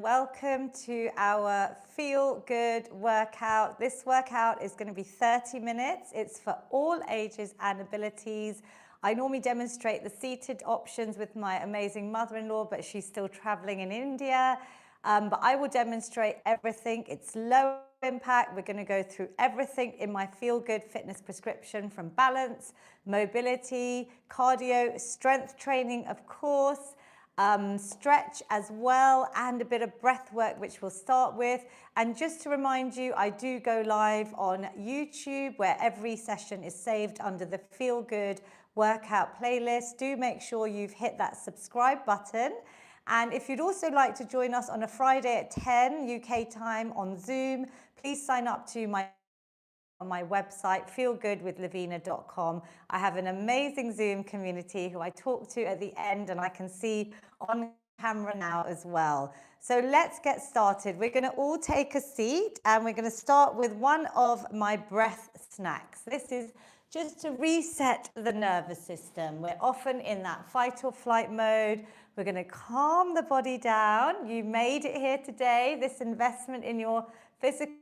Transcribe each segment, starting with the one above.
Welcome to our Feel Good workout. This workout is going to be 30 minutes. It's for all ages and abilities. I normally demonstrate the seated options with my amazing mother-in-law, but she's still traveling in India. But I will demonstrate everything. It's low impact. We're going to go through everything in my Feel Good fitness prescription, from balance, mobility, cardio, strength training, of course. Stretch as well, and a bit of breath work, which we'll start with. And just to remind you, I do go live on YouTube, where every session is saved under the Feel Good workout playlist. Do make sure you've hit that subscribe button. And if you'd also like to join us on a Friday at 10 UK time on Zoom, please sign up to on my website, feelgoodwithlavina.com. I have an amazing Zoom community who I talk to at the end, and I can see on camera now as well. So let's get started. We're going to all take a seat, and we're going to start with one of my breath snacks. This is just to reset the nervous system. We're often in that fight or flight mode. We're going to calm the body down. You made it here today, this investment in your physical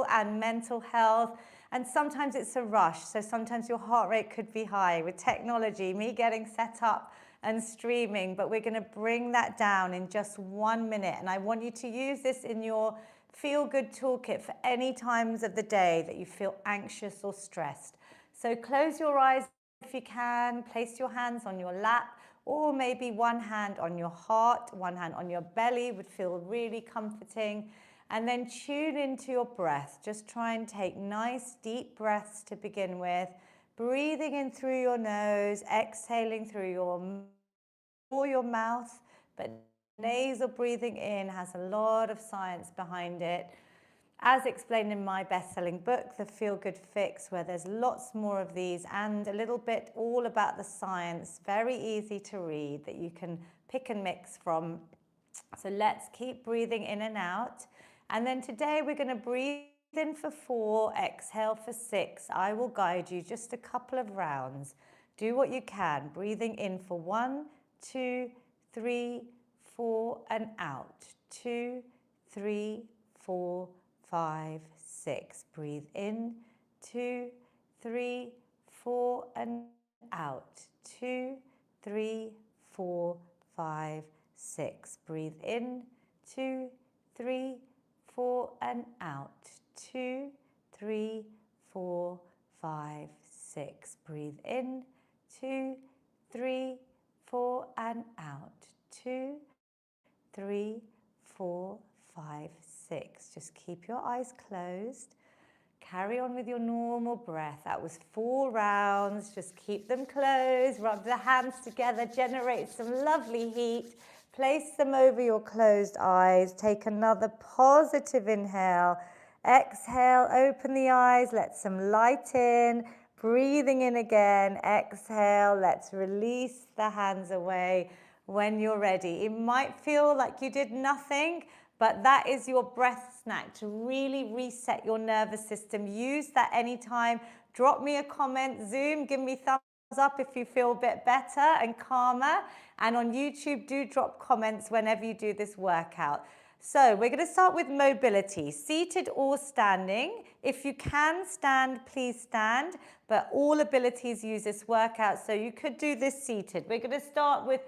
and mental health. And sometimes it's a rush, so sometimes your heart rate could be high with technology, me getting set up and streaming, but we're going to bring that down in just 1 minute. And I want you to use this in your Feel Good toolkit for any times of the day that you feel anxious or stressed. So close your eyes if you can, place your hands on your lap, or maybe one hand on your heart, one hand on your belly would feel really comforting. And then tune into your breath. Just try and take nice deep breaths to begin with. Breathing in through your nose, exhaling through your mouth. But nasal breathing in has a lot of science behind it. As explained in my best-selling book, The Feel Good Fix, where there's lots more of these and a little bit all about the science. Very easy to read that you can pick and mix from. So let's keep breathing in and out. And then today we're going to breathe in for 4, exhale for 6. I will guide you just a couple of rounds. Do what you can. Breathing in for 1, 2, 3, 4, and out. 2, 3, 4, 5, 6. Breathe in. 2, 3, 4, and out. 2, 3, 4, 5, 6. Breathe in. 2, 3, 4, and out. 2, 3, 4, 5, 6. Breathe in. 2, 3, 4, and out. 2, 3, 4, 5, 6. Just keep your eyes closed. Carry on with your normal breath. That was 4 rounds. Just keep them closed. Rub the hands together. Generate some lovely heat. Place them over your closed eyes. Take another positive inhale. Exhale, open the eyes, let some light in. Breathing in again. Exhale, let's release the hands away when you're ready. It might feel like you did nothing, but that is your breath snack to really reset your nervous system. Use that anytime. Drop me a comment. Zoom, give me thumbs up if you feel a bit better and calmer. And on YouTube, do drop comments whenever you do this workout. So we're going to start with mobility, seated or standing. If you can stand, please stand. But all abilities use this workout, so you could do this seated. We're going to start with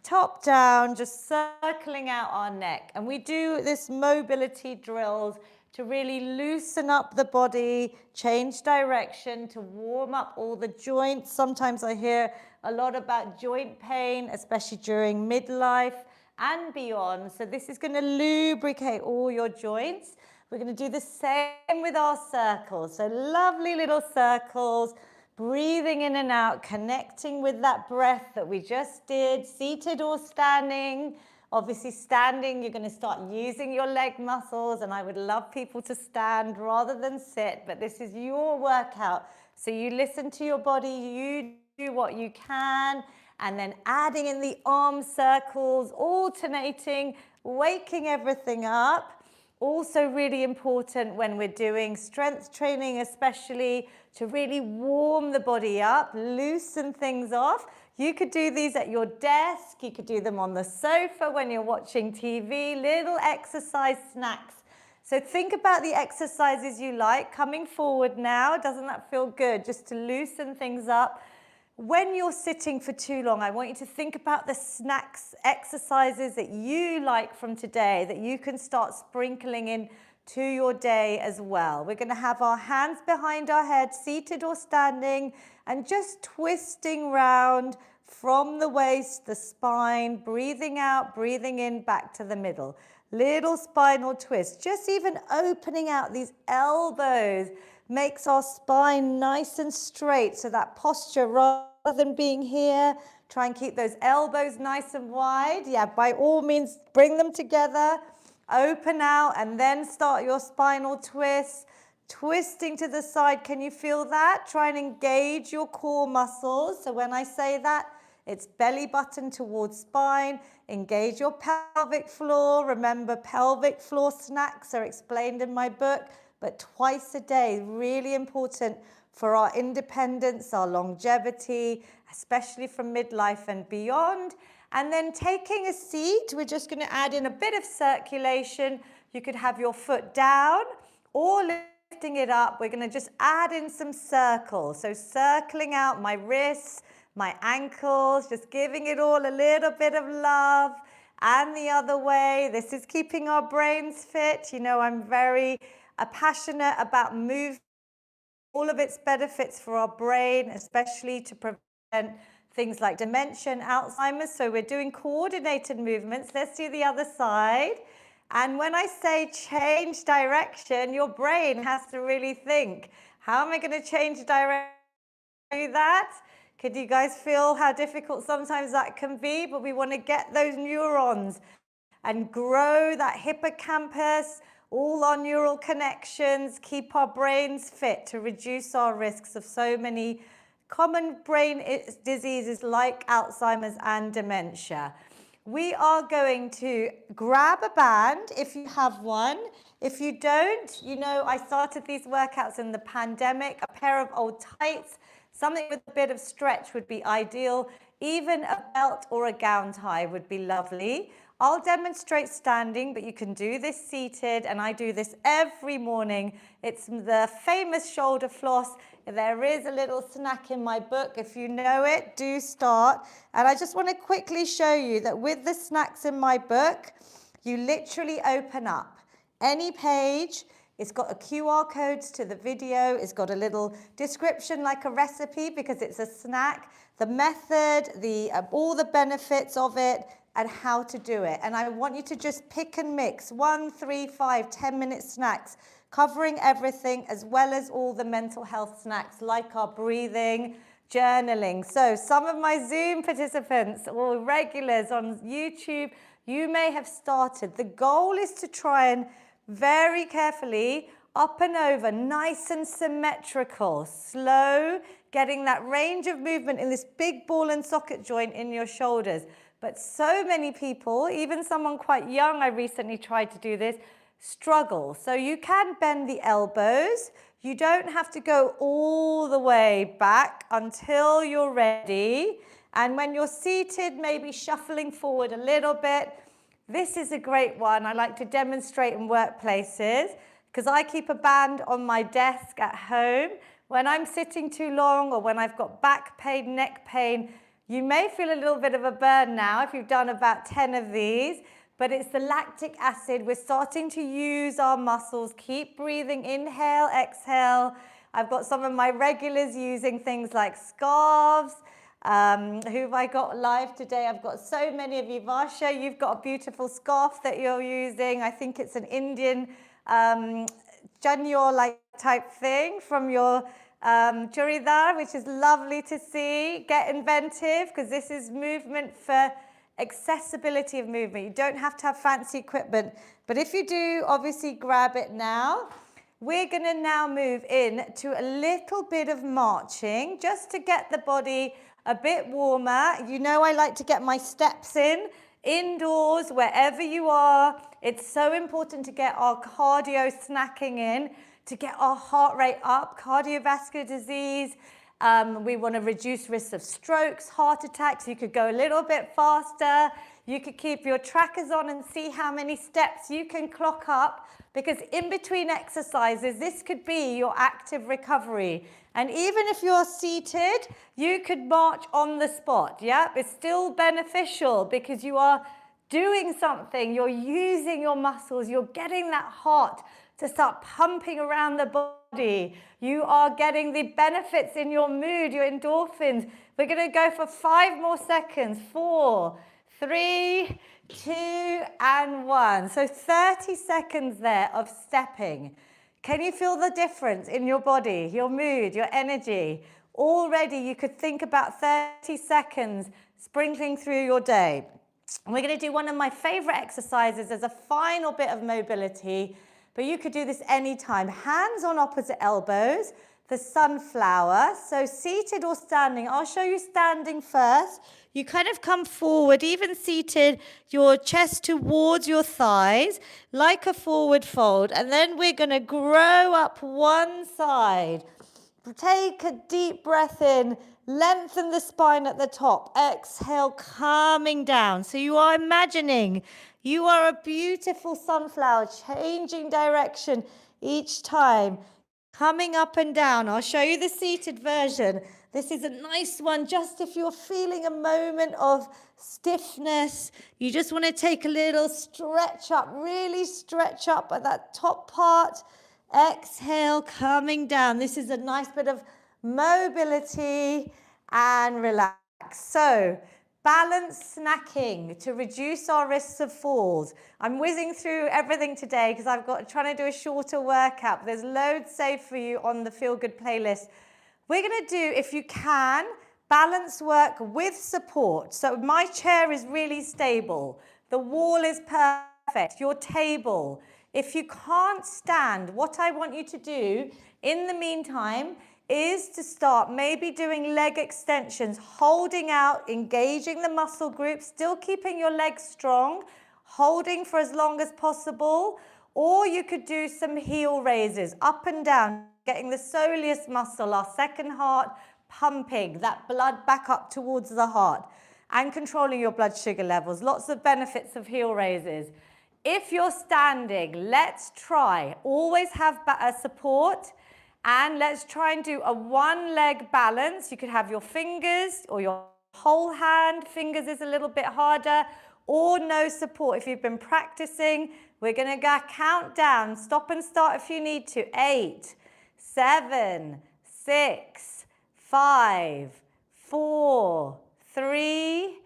top down, just circling out our neck. And we do this mobility drills to really loosen up the body, change direction, to warm up all the joints. Sometimes I hear a lot about joint pain, especially during midlife and beyond. So this is going to lubricate all your joints. We're going to do the same with our circles. So lovely little circles, breathing in and out, connecting with that breath that we just did, seated or standing. Obviously standing, you're going to start using your leg muscles, and I would love people to stand rather than sit, but this is your workout. So you listen to your body, you do what you can, and then adding in the arm circles, alternating, waking everything up. Also really important when we're doing strength training, especially to really warm the body up, loosen things off. You could do these at your desk. You could do them on the sofa when you're watching TV, little exercise snacks. So think about the exercises you like. Coming forward now, doesn't that feel good? Just to loosen things up. When you're sitting for too long, I want you to think about the snacks, exercises that you like from today that you can start sprinkling in to your day as well. We're going to have our hands behind our head, seated or standing, and just twisting round from the waist, the spine, breathing out, breathing in, back to the middle. Little spinal twist, just even opening out these elbows makes our spine nice and straight. So that posture, rather than being here, try and keep those elbows nice and wide. Yeah, by all means, bring them together, open out, and then start your spinal twist. Twisting to the side, can you feel that? Try and engage your core muscles. So when I say that, it's belly button towards spine. Engage your pelvic floor. Remember, pelvic floor snacks are explained in my book, but twice a day, really important for our independence, our longevity, especially from midlife and beyond. And then taking a seat, we're just going to add in a bit of circulation. You could have your foot down or lifting it up. We're going to just add in some circles. So circling out my wrists, my ankles, just giving it all a little bit of love. And the other way, this is keeping our brains fit. You know, I'm very passionate about movement, all of its benefits for our brain, especially to prevent things like dementia and Alzheimer's. So we're doing coordinated movements. Let's do the other side. And when I say change direction, your brain has to really think, how am I going to change direction? Do that? Could you guys feel how difficult sometimes that can be? But we want to get those neurons and grow that hippocampus, all our neural connections, keep our brains fit to reduce our risks of so many common brain diseases like Alzheimer's and dementia. We are going to grab a band if you have one. If you don't, you know, I started these workouts in the pandemic, a pair of old tights, something with a bit of stretch would be ideal. Even a belt or a gown tie would be lovely. I'll demonstrate standing, but you can do this seated, and I do this every morning. It's the famous shoulder floss. There is a little snack in my book. If you know it, do start. And I just want to quickly show you that with the snacks in my book, you literally open up any page. It's got a QR code to the video. It's got a little description like a recipe because it's a snack, the method, all the benefits of it, and how to do it. And I want you to just pick and mix 1, 3, 5, 10-minute snacks, covering everything as well as all the mental health snacks like our breathing, journaling. So some of my Zoom participants or regulars on YouTube, you may have started. The goal is to try and very carefully up and over, nice and symmetrical, slow, getting that range of movement in this big ball and socket joint in your shoulders. But so many people, even someone quite young, I recently tried to do this, struggle. So you can bend the elbows. You don't have to go all the way back until you're ready. And when you're seated, maybe shuffling forward a little bit. This is a great one. I like to demonstrate in workplaces because I keep a band on my desk at home. When I'm sitting too long or when I've got back pain, neck pain, you may feel a little bit of a burn now if you've done about 10 of these, but it's the lactic acid. We're starting to use our muscles. Keep breathing, inhale, exhale. I've got some of my regulars using things like scarves. Who have I got live today? I've got so many of you. Varsha, you've got a beautiful scarf that you're using. I think it's an Indian Janyor-like type thing from your churidar, which is lovely to see. Get inventive because this is movement for accessibility of movement. You don't have to have fancy equipment, but if you do, obviously grab it now. We're going to now move in to a little bit of marching just to get the body a bit warmer. You know I like to get my steps in, indoors, wherever you are. It's so important to get our cardio snacking in, to get our heart rate up, cardiovascular disease, We want to reduce risks of strokes, heart attacks. You could go a little bit faster. You could keep your trackers on and see how many steps you can clock up, because in between exercises, this could be your active recovery. And even if you're seated, you could march on the spot. Yep, it's still beneficial because you are doing something. You're using your muscles. You're getting that heart to start pumping around the body. You are getting the benefits in your mood, your endorphins. We're going to go for 5 more seconds. 4, 3, 2, and 1. So 30 seconds there of stepping. Can you feel the difference in your body, your mood, your energy? Already you could think about 30 seconds sprinkling through your day. And we're going to do one of my favorite exercises as a final bit of mobility, but you could do this anytime. Hands on opposite elbows, the sunflower. So seated or standing. I'll show you standing first. You kind of come forward, even seated, your chest towards your thighs, like a forward fold. And then we're going to grow up one side. Take a deep breath in. Lengthen the spine at the top. Exhale, calming down. So you are imagining you are a beautiful sunflower, changing direction each time, coming up and down. I'll show you the seated version. This is a nice one, just if you're feeling a moment of stiffness, you just want to take a little stretch up, really stretch up at that top part. Exhale, coming down. This is a nice bit of mobility and relax. So, balance snacking to reduce our risks of falls. I'm whizzing through everything today because trying to do a shorter workout. There's loads saved for you on the Feel Good playlist. We're going to do, if you can, balance work with support. So my chair is really stable. The wall is perfect. Your table. If you can't stand, what I want you to do in the meantime is to start maybe doing leg extensions, holding out, engaging the muscle group, still keeping your legs strong, holding for as long as possible. Or you could do some heel raises, up and down, getting the soleus muscle, our second heart, pumping that blood back up towards the heart and controlling your blood sugar levels. Lots of benefits of heel raises. If you're standing, let's try. Always have support. And let's try and do a one-leg balance. You could have your fingers or your whole hand. Fingers is a little bit harder. Or no support. If you've been practicing, we're going to count down. Stop and start if you need to. 8, 7, 6, 5, 4, 3,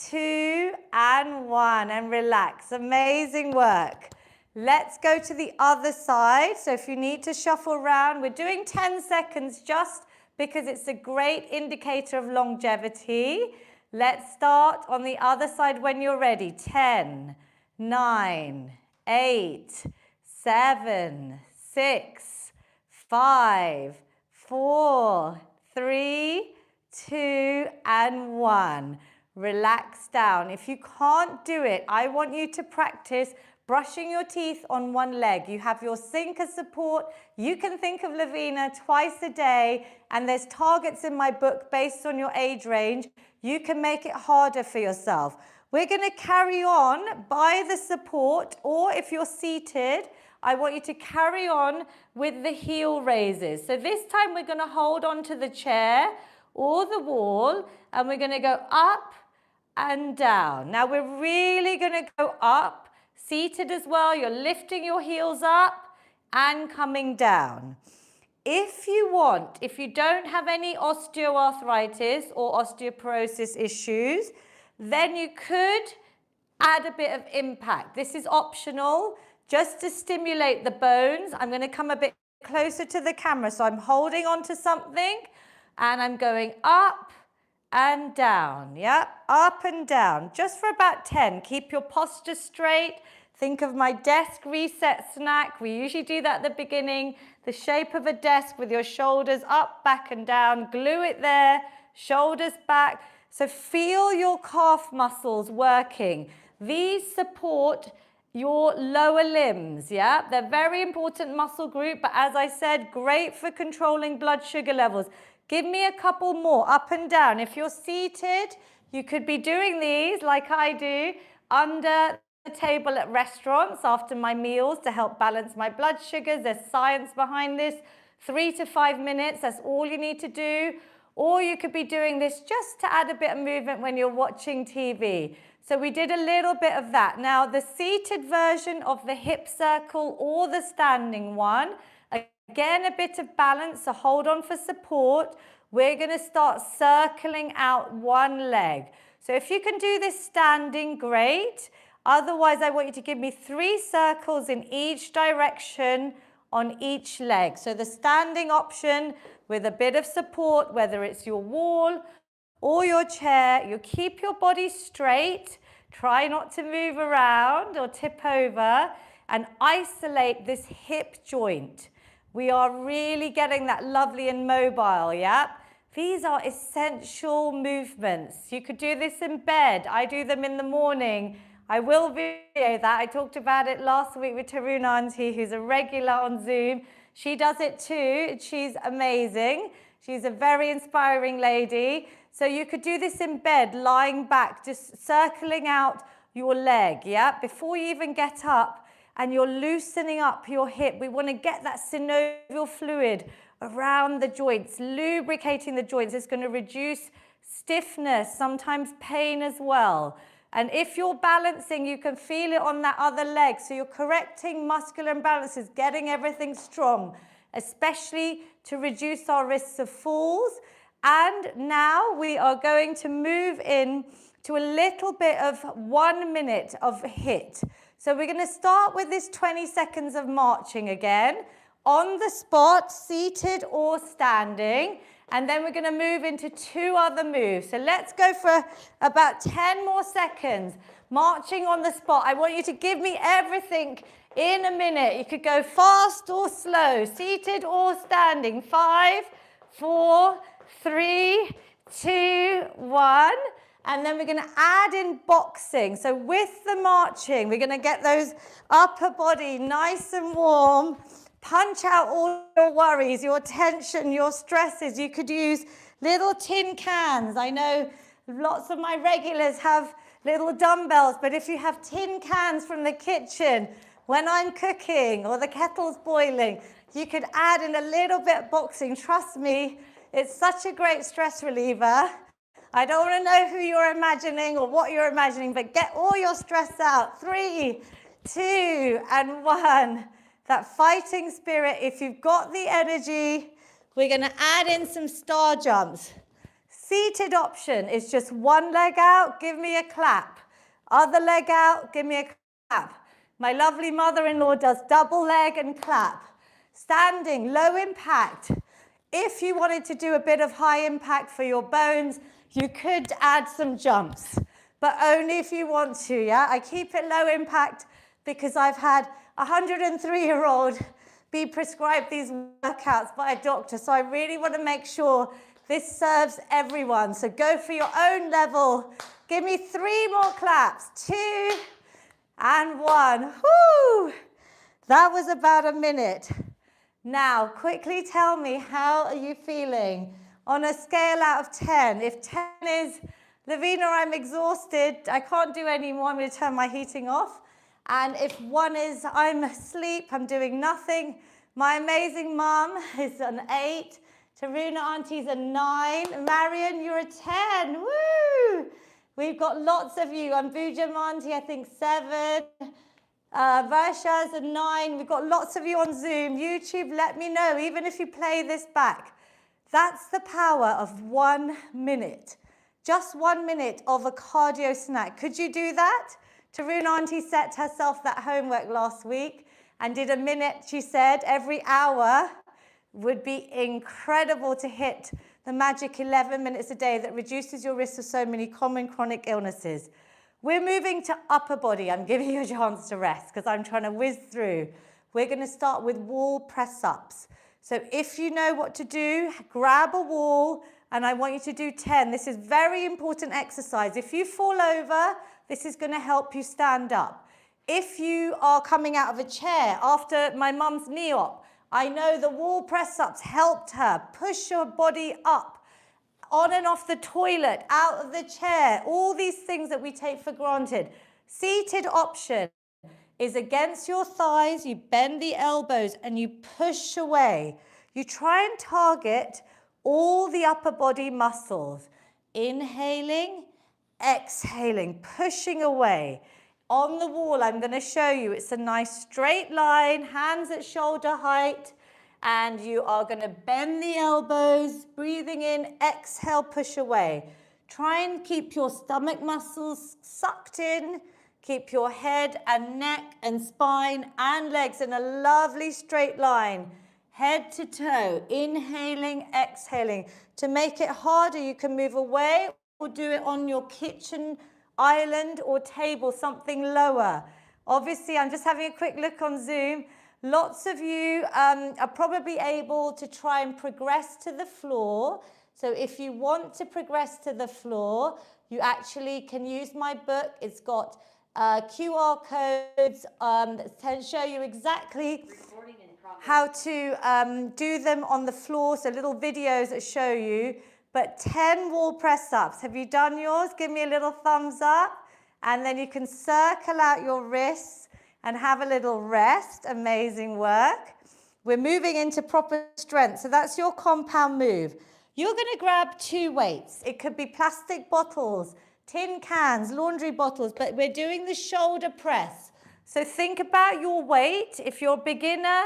2, and 1. And relax. Amazing work. Let's go to the other side. So if you need to shuffle around, we're doing 10 seconds just because it's a great indicator of longevity. Let's start on the other side when you're ready. 10, 9, 8, 7, 6, 5, 4, 3, 2, and 1. Relax down. If you can't do it, I want you to practice brushing your teeth on one leg. You have your sink as support. You can think of Lavina twice a day, and there's targets in my book based on your age range. You can make it harder for yourself. We're going to carry on by the support, or if you're seated, I want you to carry on with the heel raises. So this time we're going to hold on to the chair or the wall, and we're going to go up and down. Now we're really going to go up. Seated as well, you're lifting your heels up and coming down. If you don't have any osteoarthritis or osteoporosis issues, then you could add a bit of impact. This is optional, just to stimulate the bones. I'm going to come a bit closer to the camera. So I'm holding on to something and I'm going up and down. Yeah, up and down, just for about 10. Keep your posture straight. Think of my desk reset snack. We usually do that at the beginning. The shape of a desk with your shoulders up, back and down. Glue it there, shoulders back. So feel your calf muscles working. These support your lower limbs, yeah? They're very important muscle group, but as I said, great for controlling blood sugar levels. Give me a couple more, up and down. If you're seated, you could be doing these like I do under the table at restaurants after my meals to help balance my blood sugars. There's science behind this. 3 to 5 minutes, that's all you need to do. Or you could be doing this just to add a bit of movement when you're watching TV. So we did a little bit of that. Now, the seated version of the hip circle or the standing one, again, a bit of balance, so hold on for support. We're going to start circling out one leg. So if you can do this standing, great. Otherwise, I want you to give me 3 circles in each direction on each leg. So the standing option with a bit of support, whether it's your wall or your chair, you keep your body straight. Try not to move around or tip over and isolate this hip joint. We are really getting that lovely and mobile, yeah? These are essential movements. You could do this in bed. I do them in the morning. I will video that. I talked about it last week with Taruna Auntie, who's a regular on Zoom. She does it too. She's amazing. She's a very inspiring lady. So you could do this in bed, lying back, just circling out your leg, yeah? Before you even get up and you're loosening up your hip, we want to get that synovial fluid around the joints, lubricating the joints. It's going to reduce stiffness, sometimes pain as well. And if you're balancing, you can feel it on that other leg. So you're correcting muscular imbalances, getting everything strong, especially to reduce our risks of falls. And now we are going to move in to a little bit of 1 minute of HIIT. So we're going to start with this 20 seconds of marching again, on the spot, seated or standing. And then we're going to move into 2 other moves. So let's go for about 10 more seconds. Marching on the spot. I want you to give me everything in a minute. You could go fast or slow, seated or standing. 5, 4, 3, 2, 1. And then we're going to add in boxing. So with the marching, we're going to get those upper body nice and warm. Punch out all your worries, your tension, your stresses. You could use little tin cans. I know lots of my regulars have little dumbbells, but if you have tin cans from the kitchen, when I'm cooking or the kettle's boiling, you could add in a little bit of boxing. Trust me, it's such a great stress reliever. I don't want to know who you're imagining or what you're imagining, but get all your stress out. 3, 2, and 1. That fighting spirit, if you've got the energy, we're going to add in some star jumps. Seated option is just one leg out, give me a clap. Other leg out, give me a clap. My lovely mother-in-law does double leg and clap. Standing, low impact. If you wanted to do a bit of high impact for your bones, you could add some jumps, but only if you want to, yeah? I keep it low impact because I've had a 103-year-old be prescribed these workouts by a doctor, so I really want to make sure this serves everyone. So go for your own level. Give me 3 more claps. 2 and 1. Whoo! That was about a minute. Now, quickly tell me, how are you feeling? On a scale out of 10, if 10 is, Lavina, I'm exhausted, I can't do any more, I'm going to turn my heating off. And if 1 is, I'm asleep, I'm doing nothing. My amazing mum is an 8. Taruna Auntie's a 9. Marion, you're a 10. Woo! We've got lots of you. Ambuja Auntie, I think 7. Varsha's a 9. We've got lots of you on Zoom. YouTube, let me know, even if you play this back. That's the power of 1 minute. Just 1 minute of a cardio snack. Could you do that? Taruna Auntie set herself that homework last week and did a minute, she said, every hour. Would be incredible to hit the magic 11 minutes a day that reduces your risk of so many common chronic illnesses. We're moving to upper body. I'm giving you a chance to rest because I'm trying to whiz through. We're going to start with wall press-ups. So if you know what to do, grab a wall, and I want you to do 10. This is very important exercise. If you fall over, this is going to help you stand up. If you are coming out of a chair after my mum's knee op, I know the wall press-ups helped her. Push your body up, on and off the toilet, out of the chair, all these things that we take for granted. Seated option is against your thighs, you bend the elbows and you push away. You try and target all the upper body muscles. Inhaling, exhaling, pushing away. On the wall, I'm going to show you, it's a nice straight line, hands at shoulder height, and you are going to bend the elbows, breathing in, exhale, push away. Try and keep your stomach muscles sucked in, keep your head and neck and spine and legs in a lovely straight line, head to toe, inhaling, exhaling. To make it harder, you can move away or do it on your kitchen island or table, something lower. Obviously, I'm just having a quick look on Zoom. Lots of you are probably able to try and progress to the floor. So if you want to progress to the floor, you actually can use my book. It's got QR codes that show you exactly how to do them on the floor. So little videos that show you. But 10 wall press-ups. Have you done yours? Give me a little thumbs up. And then you can circle out your wrists and have a little rest. Amazing work. We're moving into proper strength. So that's your compound move. You're going to grab 2 weights. It could be plastic bottles, tin cans, laundry bottles, but we're doing the shoulder press. So think about your weight. If you're a beginner,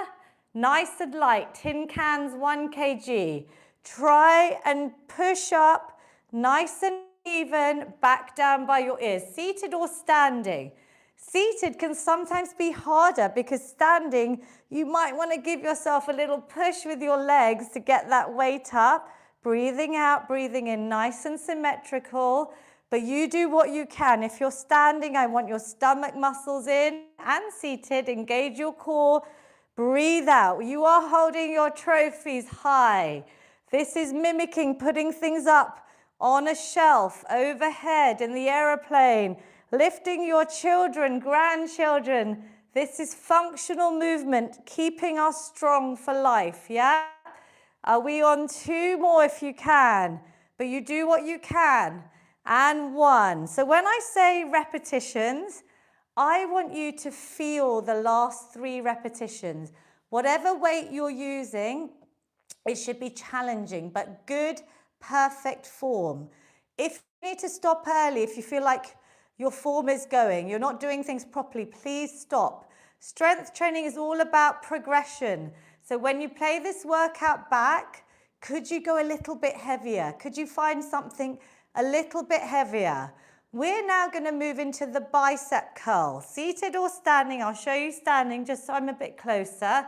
nice and light, tin cans, 1 kg. Try and push up, nice and even, back down by your ears, seated or standing. Seated can sometimes be harder because standing, you might want to give yourself a little push with your legs to get that weight up. Breathing out, breathing in, nice and symmetrical. But you do what you can. If you're standing, I want your stomach muscles in and seated. Engage your core. Breathe out. You are holding your trophies high. This is mimicking putting things up on a shelf, overhead, in the aeroplane, lifting your children, grandchildren. This is functional movement, keeping us strong for life, yeah? Are we on 2 more if you can? But you do what you can. And 1. So when I say repetitions, I want you to feel the last 3 repetitions. Whatever weight you're using, it should be challenging, but good, perfect form. If you need to stop early, if you feel like your form is going, you're not doing things properly, please stop. Strength training is all about progression. So when you play this workout back, could you go a little bit heavier? Could you find something a little bit heavier? We're now going to move into the bicep curl. Seated or standing, I'll show you standing just so I'm a bit closer.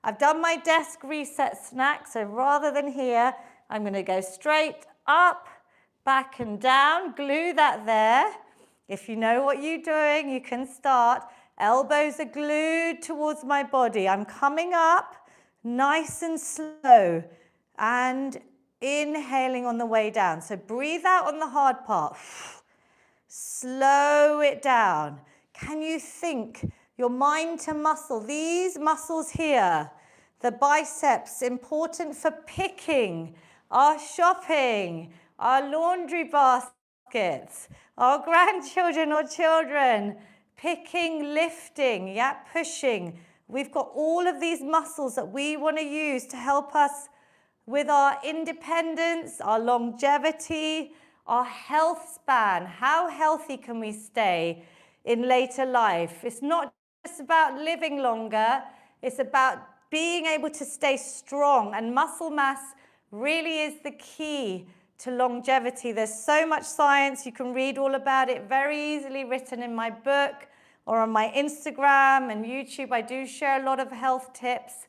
I've done my desk reset snack, so rather than here, I'm going to go straight up, back and down. Glue that there. If you know what you're doing, you can start. Elbows are glued towards my body. I'm coming up, nice and slow, and inhaling on the way down. So breathe out on the hard part. Slow it down. Can you think your mind to muscle? These muscles here, the biceps, important for picking, our shopping, our laundry baskets, our grandchildren or children, picking, lifting, yeah, pushing. We've got all of these muscles that we want to use to help us with our independence, our longevity, our health span. How healthy can we stay in later life? It's not just about living longer, it's about being able to stay strong, and muscle mass really is the key to longevity. There's so much science, you can read all about it, very easily written in my book or on my Instagram and YouTube. I do share a lot of health tips,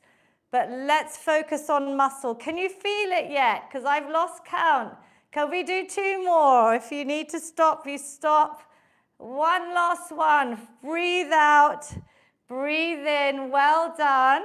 but let's focus on muscle. Can you feel it yet? Because I've lost count. Can we do 2 more? If you need to stop, you stop. 1 last one. Breathe out, breathe in. Well done.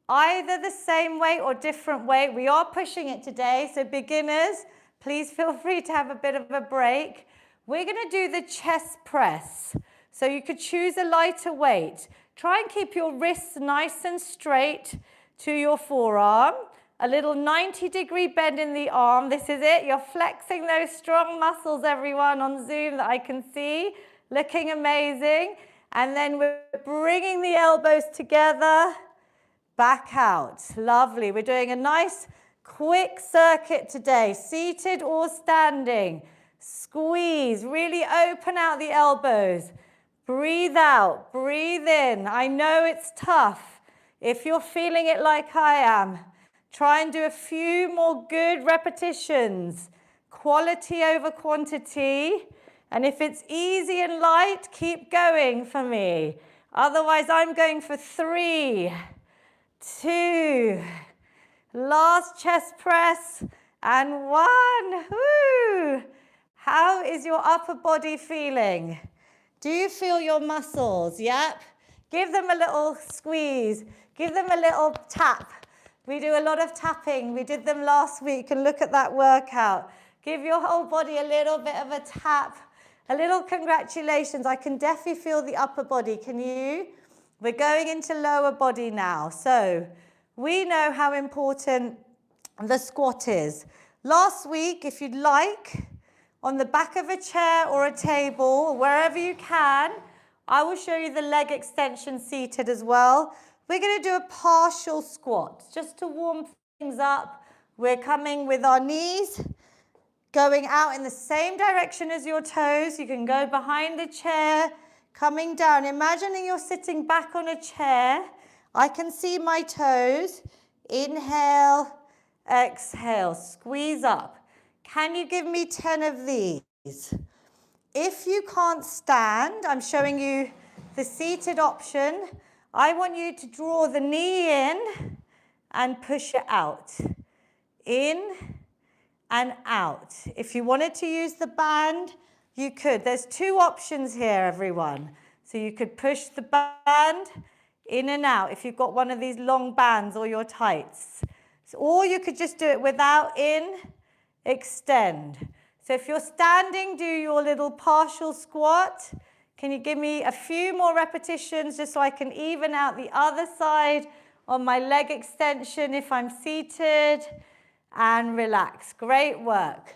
Either the same weight or different weight. We are pushing it today, so beginners, please feel free to have a bit of a break. We're going to do the chest press. So you could choose a lighter weight. Try and keep your wrists nice and straight. to your forearm. A little 90-degree bend in the arm. This is it. You're flexing those strong muscles, everyone, on Zoom that I can see. Looking amazing. And then we're bringing the elbows together. Back out. Lovely. We're doing a nice quick circuit today. Seated or standing. Squeeze. Really open out the elbows. Breathe out. Breathe in. I know it's tough. If you're feeling it like I am, try and do a few more good repetitions. Quality over quantity. And if it's easy and light, keep going for me. Otherwise, I'm going for 3, 2, last chest press, and 1. Woo! How is your upper body feeling? Do you feel your muscles? Yep. Give them a little squeeze. Give them a little tap. We do a lot of tapping. We did them last week, and look at that workout. Give your whole body a little bit of a tap, a little congratulations. I can definitely feel the upper body. Can you? We're going into lower body now. So we know how important the squat is. Last week, if you'd like, on the back of a chair or a table, wherever you can, I will show you the leg extension seated as well. We're going to do a partial squat just to warm things up. We're coming with our knees going out in the same direction as your toes. You can go behind the chair, coming down. Imagining you're sitting back on a chair. I can see my toes. Inhale, exhale, squeeze up. Can you give me 10 of these? If you can't stand, I'm showing you the seated option. I want you to draw the knee in and push it out. In and out. If you wanted to use the band, you could. There's 2 options here, everyone. So you could push the band in and out if you've got one of these long bands or your tights. Or you could just do it without, in, extend. So if you're standing, do your little partial squat. Can you give me a few more repetitions just so I can even out the other side on my leg extension if I'm seated? And relax. Great work.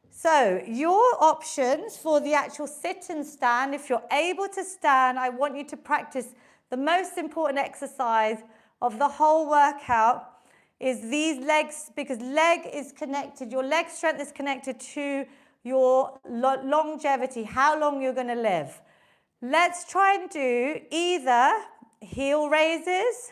So your options for the actual sit and stand, if you're able to stand, I want you to practice the most important exercise of the whole workout is these legs, because leg is connected, your leg strength is connected to your longevity, how long you're going to live. Let's try and do either heel raises,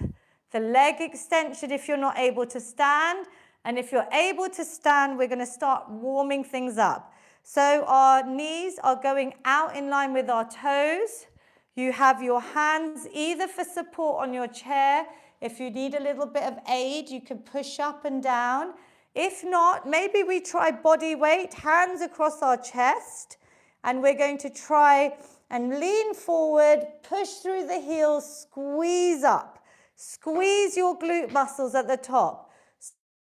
the leg extension if you're not able to stand, and if you're able to stand, we're going to start warming things up. So our knees are going out in line with our toes. You have your hands either for support on your chair. If you need a little bit of aid, you can push up and down. If not, maybe we try body weight, hands across our chest, and we're going to try and lean forward, push through the heels, squeeze up. Squeeze your glute muscles at the top.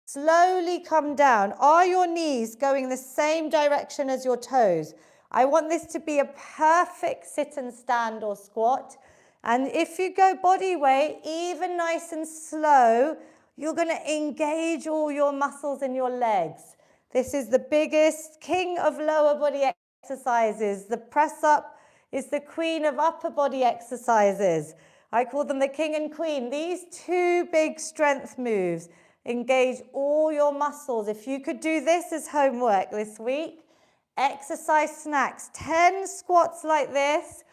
Slowly come down. Are your knees going the same direction as your toes? I want this to be a perfect sit and stand or squat. And if you go body weight, even nice and slow, you're going to engage all your muscles in your legs. This is the biggest king of lower body exercises. The press up is the queen of upper body exercises. I call them the king and queen. These 2 big strength moves engage all your muscles. If you could do this as homework this week, exercise snacks, 10 squats like this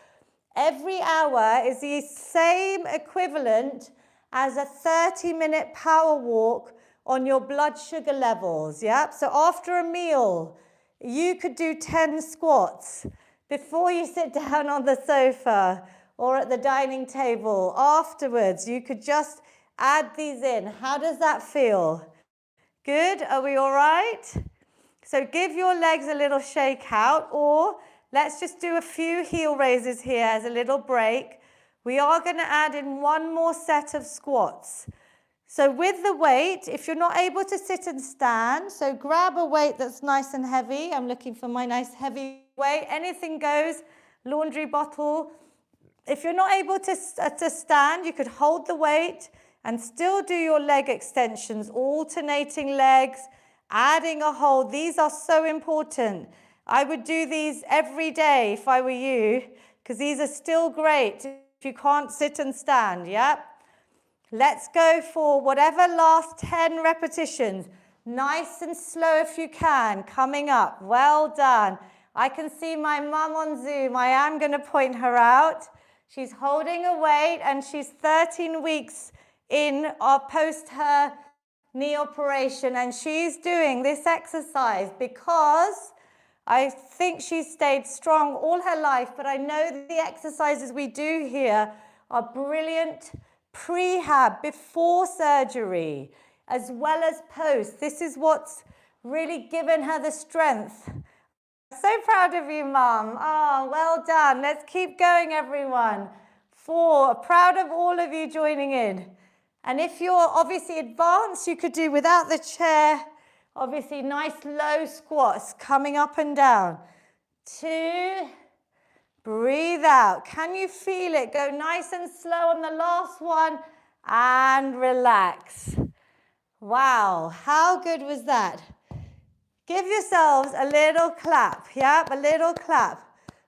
every hour is the same equivalent as a 30-minute power walk on your blood sugar levels. Yep. So after a meal, you could do 10 squats before you sit down on the sofa or at the dining table. Afterwards, you could just add these in. How does that feel? Good? Are we all right? So give your legs a little shake out, or let's just do a few heel raises here as a little break. We are going to add in 1 more set of squats. So with the weight, if you're not able to sit and stand, so grab a weight that's nice and heavy. I'm looking for my nice heavy weight. Anything goes, laundry bottle. If you're not able to stand, you could hold the weight and still do your leg extensions, alternating legs, adding a hold. These are so important. I would do these every day if I were you, because these are still great if you can't sit and stand, yep? Let's go for whatever last 10 repetitions. Nice and slow if you can, coming up. Well done. I can see my mum on Zoom. I am going to point her out. She's holding a weight and she's 13 weeks in post her knee operation, and she's doing this exercise because I think she's stayed strong all her life, but I know the exercises we do here are brilliant prehab, before surgery, as well as post. This is what's really given her the strength. So proud of you, Mum. Oh, well done. Let's keep going, everyone. 4, proud of all of you joining in. And if you're obviously advanced, you could do without the chair. Obviously, nice low squats coming up and down. 2, breathe out. Can you feel it? Go nice and slow on the last one and relax. Wow, how good was that? Give yourselves a little clap. Yep, a little clap.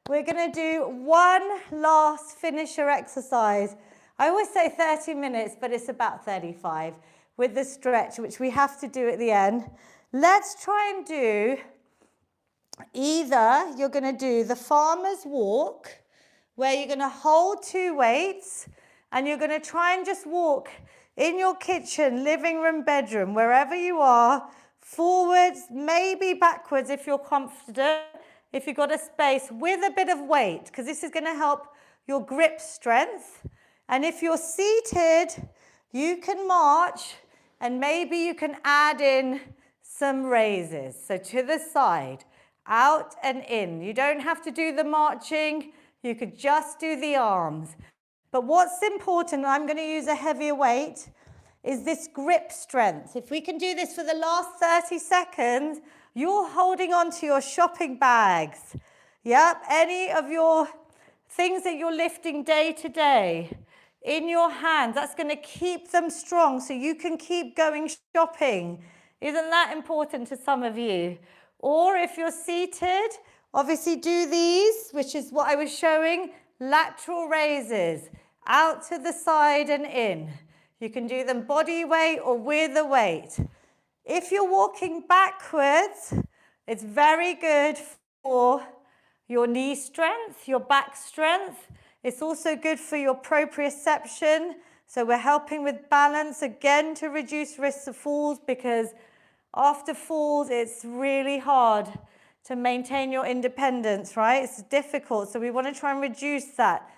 We're going to do one last finisher exercise. I always say 30 minutes, but it's about 35 with the stretch, which we have to do at the end. Let's try and do either you're going to do the farmer's walk, where you're going to hold 2 weights, and you're going to try and just walk in your kitchen, living room, bedroom, wherever you are, forwards, maybe backwards if you're confident, if you've got a space, with a bit of weight, because this is going to help your grip strength. And if you're seated, you can march, and maybe you can add in some raises. So to the side, out and in. You don't have to do the marching. You could just do the arms. But what's important, I'm going to use a heavier weight, is this grip strength. If we can do this for the last 30 seconds, you're holding on to your shopping bags. Yep, any of your things that you're lifting day to day in your hands. That's going to keep them strong so you can keep going shopping. Isn't that important to some of you? Or if you're seated, obviously do these, which is what I was showing, lateral raises, out to the side and in. You can do them body weight or with a weight. If you're walking backwards, it's very good for your knee strength, your back strength. It's also good for your proprioception. So we're helping with balance, again, to reduce risks of falls, because after falls, it's really hard to maintain your independence, right? It's difficult. So we want to try and reduce that.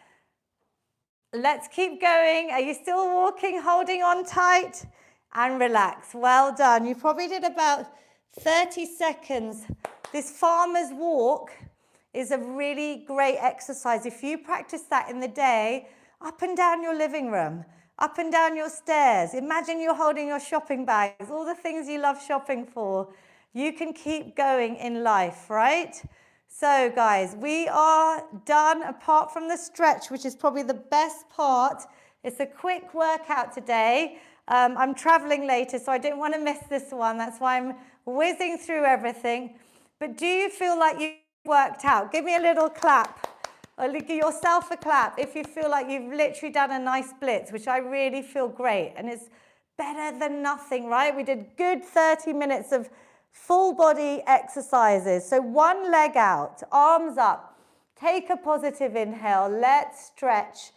Let's keep going. Are you still walking, holding on tight? And relax. Well done. You probably did about 30 seconds. This farmer's walk is a really great exercise. If you practice that in the day, up and down your living room, up and down your stairs. Imagine you're holding your shopping bags, all the things you love shopping for. You can keep going in life, right? So guys, we are done apart from the stretch, which is probably the best part. It's a quick workout today. I'm traveling later, so I didn't want to miss this one. That's why I'm whizzing through everything. But do you feel like you worked out? Give me a little clap, or give yourself a clap if you feel like you've literally done a nice blitz, which I really feel great. And it's better than nothing, right? We did good 30 minutes of full body exercises. So one leg out, arms up, take a positive inhale, let's stretch.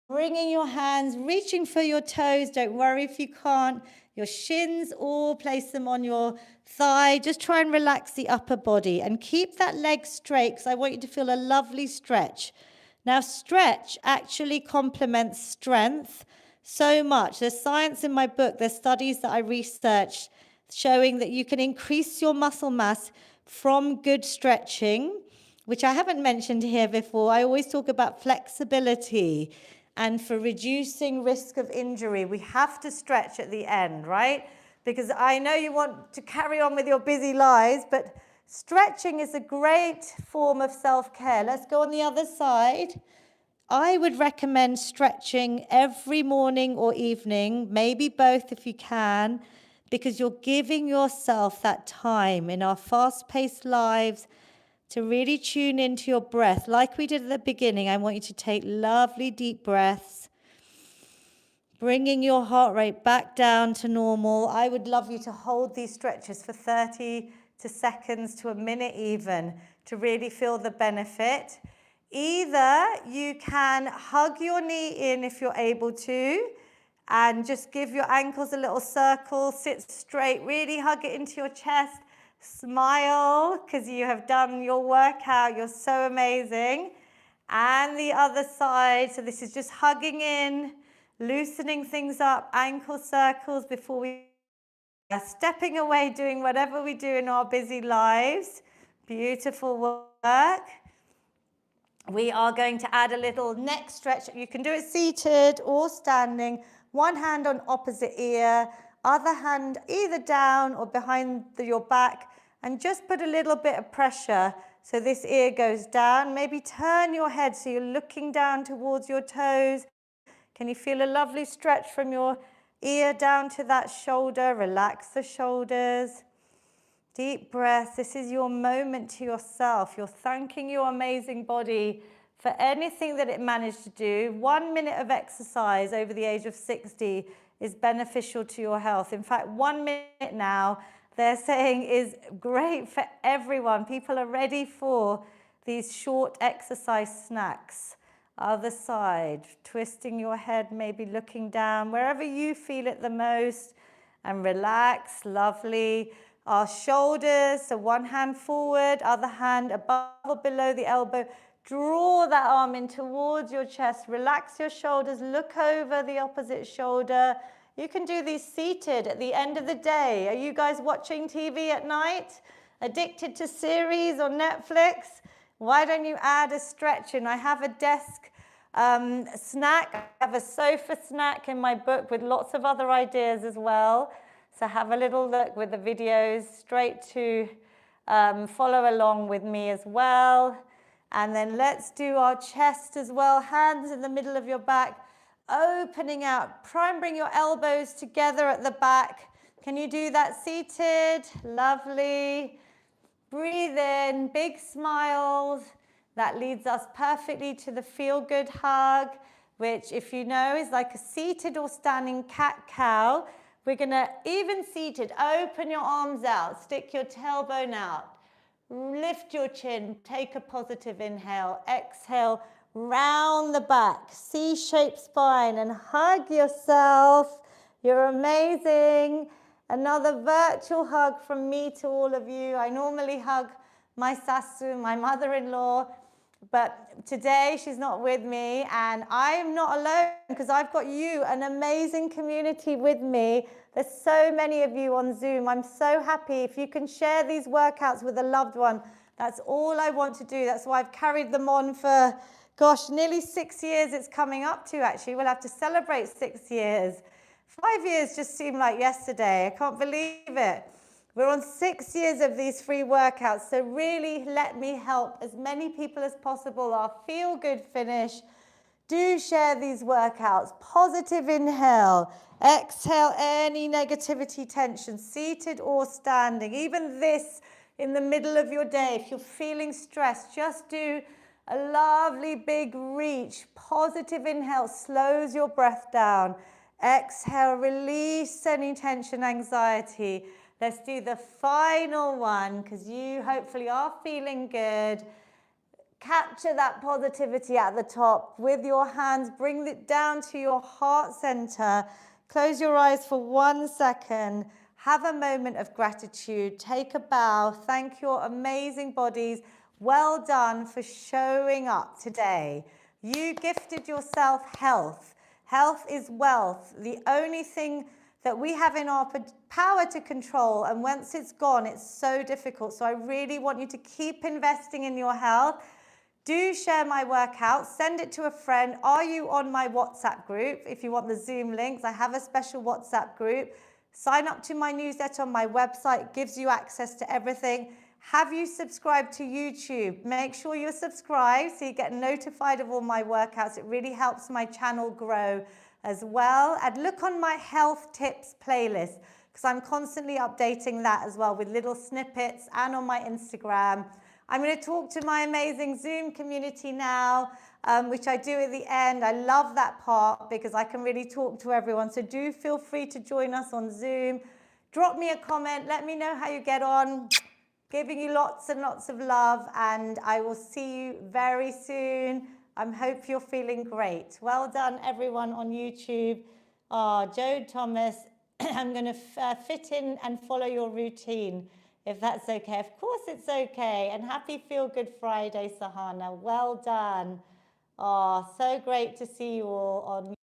Bringing your hands, reaching for your toes, don't worry if you can't. Your shins, or place them on your thigh. Just try and relax the upper body and keep that leg straight, because I want you to feel a lovely stretch. Now, stretch actually complements strength so much. There's science in my book, there's studies that I researched showing that you can increase your muscle mass from good stretching, which I haven't mentioned here before. I always talk about flexibility. And for reducing risk of injury, we have to stretch at the end, right? Because I know you want to carry on with your busy lives, but stretching is a great form of self-care. Let's go on the other side. I would recommend stretching every morning or evening, maybe both if you can, because you're giving yourself that time in our fast-paced lives to really tune into your breath. Like we did at the beginning, I want you to take lovely deep breaths, bringing your heart rate back down to normal. I would love you to hold these stretches for 30 seconds to a minute even to really feel the benefit. Either you can hug your knee in if you're able to and just give your ankles a little circle, sit straight, really hug it into your chest, smile because you have done your workout, you're so amazing. And the other side, so this is just hugging in, loosening things up, ankle circles before we stepping away, doing whatever we do in our busy lives. Beautiful work. We are going to add a little neck stretch. You can do it seated or standing. One hand on opposite ear, other hand either down or behind your back, and just put a little bit of pressure so this ear goes down. Maybe turn your head so you're looking down towards your toes. Can you feel a lovely stretch from your ear down to that shoulder? Relax the shoulders. Deep breath. This is your moment to yourself. You're thanking your amazing body for anything that it managed to do. 1 minute of exercise over the age of 60 is beneficial to your health. In fact, 1 minute now, they're saying is great for everyone. People are ready for these short exercise snacks. Other side, twisting your head, maybe looking down, wherever you feel it the most, and relax, lovely. Our shoulders, so one hand forward, other hand above or below the elbow. Draw that arm in towards your chest. Relax your shoulders, look over the opposite shoulder. You can do these seated at the end of the day. Are you guys watching TV at night? Addicted to series or Netflix? Why don't you add a stretch in? I have a desk snack. I have a sofa snack in my book with lots of other ideas as well. So have a little look with the videos straight to follow along with me as well. And then let's do our chest as well. Hands in the middle of your back, opening out. Try and bring your elbows together at the back. Can you do that seated? Lovely. Breathe in, big smiles. That leads us perfectly to the feel-good hug, which, if you know, is like a seated or standing cat-cow. We're gonna, even seated, open your arms out, stick your tailbone out, lift your chin, take a positive inhale, exhale, round the back, C-shaped spine, and hug yourself. You're amazing. Another virtual hug from me to all of you. I normally hug my sasu, my mother-in-law, but today she's not with me, and I'm not alone because I've got you, an amazing community with me. There's so many of you on Zoom. I'm so happy if you can share these workouts with a loved one. That's all I want to do. That's why I've carried them on for, gosh, nearly 6 years it's coming up to, actually. We'll have to celebrate 6 years. 5 years just seemed like yesterday. I can't believe it. We're on 6 years of these free workouts, so really let me help as many people as possible. Our feel-good finish. Do share these workouts. Positive inhale. Exhale any negativity, tension, seated or standing. Even this in the middle of your day, if you're feeling stressed, just do a lovely big reach. Positive inhale slows your breath down. Exhale, release any tension, anxiety. Let's do the final one because you hopefully are feeling good. Capture that positivity at the top with your hands. Bring it down to your heart center. Close your eyes for 1 second. Have a moment of gratitude. Take a bow. Thank your amazing bodies. Well done for showing up today. You gifted yourself health. Health is wealth. The only thing that we have in our power to control, and once it's gone, it's so difficult. So I really want you to keep investing in your health. Do share my workout, send it to a friend. Are you on my WhatsApp group? If you want the Zoom links, I have a special WhatsApp group. Sign up to my newsletter on my website, it gives you access to everything. Have you subscribed to YouTube? Make sure you're subscribed so you get notified of all my workouts. It really helps my channel grow as well. And look on my health tips playlist because I'm constantly updating that as well with little snippets, and on my Instagram. I'm going to talk to my amazing Zoom community now, which I do at the end. I love that part because I can really talk to everyone. So do feel free to join us on Zoom. Drop me a comment. Let me know how you get on. Giving you lots and lots of love, and I will see you very soon. I hope you're feeling great. Well done, everyone on YouTube. Joe Thomas, I'm going to fit in and follow your routine, if that's okay. Of course it's okay. And happy Feel Good Friday, Sahana. Well done. So great to see you all on